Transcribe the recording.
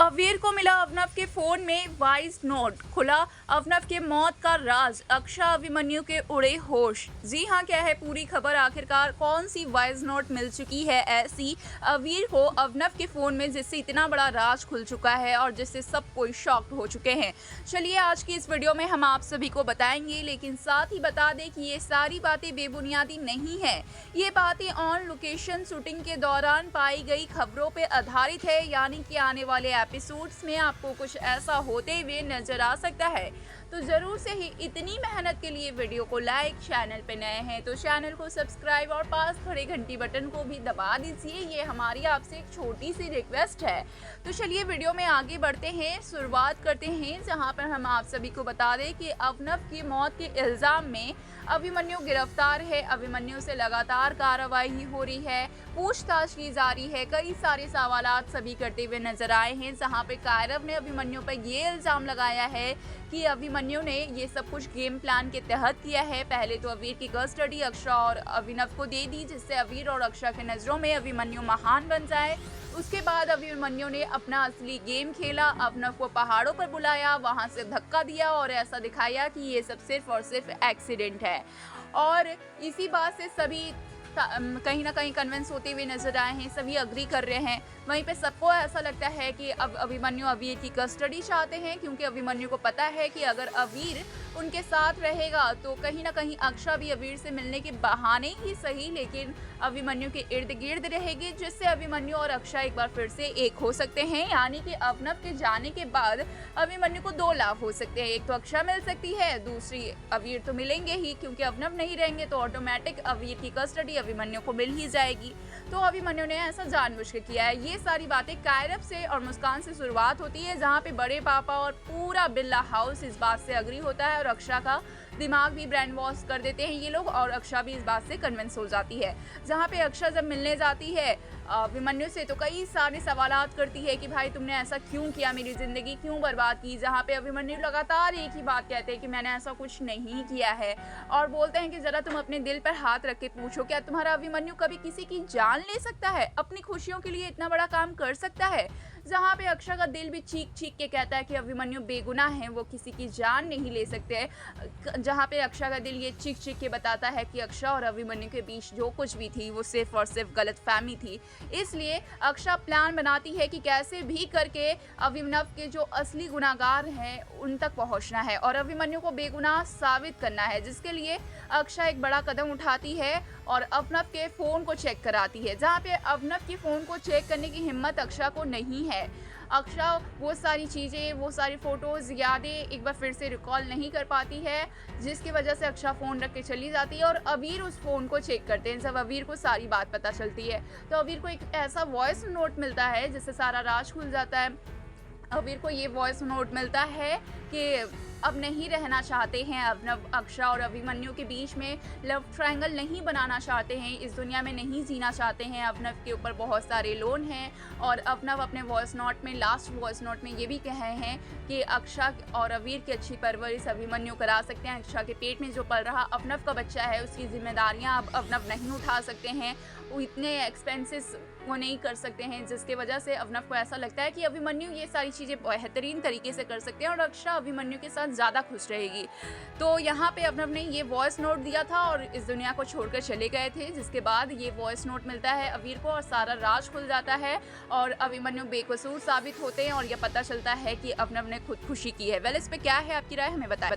अवीर को मिला अवनव के फोन में वॉइस नोट, खुला अवनव के मौत का राज, अक्षा अभिमन्यु के उड़े होश। जी हां, क्या है पूरी खबर, आखिरकार कौन सी वॉइस नोट मिल चुकी है ऐसी अवीर को अवनव के फोन में जिससे इतना बड़ा राज खुल चुका है और जिससे सब कोई शॉक्ड हो चुके हैं। चलिए आज की इस वीडियो में हम आप सभी को बताएंगे, लेकिन साथ ही बता दें कि ये सारी बातें बेबुनियादी नहीं है। ये बातें ऑन लोकेशन शूटिंग के दौरान पाई गई खबरों पर आधारित है, यानी कि आने वाले एपिसोड्स में आपको कुछ ऐसा होते हुए नजर आ सकता है। तो जरूर से ही इतनी मेहनत के लिए वीडियो को लाइक, चैनल पे नए हैं तो चैनल को सब्सक्राइब और पास खड़े घंटी बटन को भी दबा दीजिए। ये हमारी आपसे एक छोटी सी रिक्वेस्ट है। तो चलिए वीडियो में आगे बढ़ते हैं, शुरुआत करते हैं जहां पर हम आप सभी को बता दें कि अवनव की मौत के इल्जाम में अभिमन्यु गिरफ्तार है। अभिमन्यु से लगातार कार्रवाई हो रही है, पूछताछ की जा रही है, कई सारे सवालात सभी करते हुए नजर आए हैं। जहां पे कायरव ने अभिमन्यु पर ये इल्जाम लगाया है कि अभिमन्यु ने ये सब कुछ गेम प्लान के तहत किया है। पहले तो अवीर की कस्टडी अक्षा और अभिनव को दे दी, जिससे अवीर और अक्षा के नजरों में अभिमन्यु महान बन जाए। उसके बाद अभिमन्यु ने अपना असली गेम खेला, अभिनव को पहाड़ों पर बुलाया, वहां से धक्का दिया और ऐसा दिखाया कि ये सब सिर्फ और सिर्फ एक्सीडेंट है। और इसी बात से सभी कहीं ना कहीं कन्विंस होते हुए नजर आए हैं, सभी अग्री कर रहे हैं। वहीं पे सबको ऐसा लगता है कि अब अभिमन्यु अवीर की कस्टडी चाहते हैं, क्योंकि अभिमन्यु को पता है कि अगर अवीर उनके साथ रहेगा तो कहीं ना कहीं अक्षा भी अवीर से मिलने के बहाने ही सही, लेकिन अभिमन्यु के इर्द गिर्द रहेगी, जिससे अभिमन्यु और अक्षा एक बार फिर से एक हो सकते हैं। यानी कि अवनव के जाने के बाद अभिमन्यु को दो लाभ हो सकते हैं, एक तो अक्षा मिल सकती है, दूसरी अवीर तो मिलेंगे ही, क्योंकि अवनव नहीं रहेंगे तो ऑटोमेटिक अवीर की कस्टडी अभिमन्यु को मिल ही जाएगी। तो अभिमन्यु ने ऐसा जानबूझ के किया है। ये सारी बातें कायरव से और मुस्कान से शुरुआत होती है, जहाँ पे बड़े पापा और पूरा बिल्ला हाउस इस बात से अग्री होता है और अक्षा का दिमाग भी ब्रेन वॉश कर देते हैं ये लोग, और अक्षा भी इस बात से कन्विंस हो जाती है। जहाँ पे अक्षा जब मिलने जाती है अभिमन्यु से तो कई सारे सवालात करती है कि भाई तुमने ऐसा क्यों किया, मेरी जिंदगी क्यों बर्बाद की। जहाँ पे अभिमन्यु लगातार एक ही बात कहते हैं कि मैंने ऐसा कुछ नहीं किया है, और बोलते हैं कि जरा तुम अपने दिल पर हाथ रख के पूछो, क्या तुम्हारा अभिमन्यु कभी किसी की जान ले सकता है, अपनी खुशियों के लिए इतना बड़ा काम कर सकता है। जहाँ पे अक्षा का दिल भी चीख चीख के कहता है कि अभिमन्यु बेगुनाह है, वो किसी की जान नहीं ले सकते। जहाँ पे अक्षा का दिल ये चीख चीख के बताता है कि अक्षा और अभिमन्यु के बीच जो कुछ भी थी वो सिर्फ और सिर्फ गलतफहमी थी। इसलिए अक्षा प्लान बनाती है कि कैसे भी करके अभिनव के जो असली गुनाहगार हैं उन तक पहुंचना है और अभिमन्यु को बेगुनाह साबित करना है, जिसके लिए अक्षा एक बड़ा कदम उठाती है और अवनव के फ़ोन को चेक कराती है। जहाँ पे अवनव के फ़ोन को चेक करने की हिम्मत अक्षा को नहीं है। अक्षा वो सारी चीज़ें, वो सारी फ़ोटोज़, यादें एक बार फिर से रिकॉल नहीं कर पाती है, जिसकी वजह से अक्षा फ़ोन रख के चली जाती है और अवीर उस फ़ोन को चेक करते हैं। जब अवीर को सारी बात पता चलती है तो अवीर को एक ऐसा वॉइस नोट मिलता है जिससे सारा राज खुल जाता है। अवीर को ये वॉइस नोट मिलता है कि अब नहीं रहना चाहते हैं अवनव, अक्षा और अभिमन्यु के बीच में लव ट्रायंगल नहीं बनाना चाहते हैं, इस दुनिया में नहीं जीना चाहते हैं। अवनव के ऊपर बहुत सारे लोन हैं और अवनव अपने वॉइस नोट में, लास्ट वॉइस नोट में ये भी कहे हैं कि अक्षा और अवीर की अच्छी परवरिश अभिमन्यु करा सकते हैं। अक्षा के पेट में जो पल रहा अवनव का बच्चा है उसकी जिम्मेदारियां अब अवनव नहीं उठा सकते हैं, वो इतने एक्सपेंसेस वो नहीं कर सकते हैं, जिसके वजह से अवनव को ऐसा लगता है कि अभिमन्यु ये सारी चीज़ें बेहतरीन तरीके से कर सकते हैं और अक्षा अभिमन्यु के साथ ज़्यादा खुश रहेगी। तो यहाँ पे अवनव ने ये वॉइस नोट दिया था और इस दुनिया को छोड़कर चले गए थे, जिसके बाद ये वॉइस नोट मिलता है अवीर को और सारा राज खुल जाता है और अभिमन्यु बेकसूर साबित होते हैं और यह पता चलता है कि अवनव ने खुदकुशी की है। वेल, इस पर क्या है आपकी राय, हमें बताएं।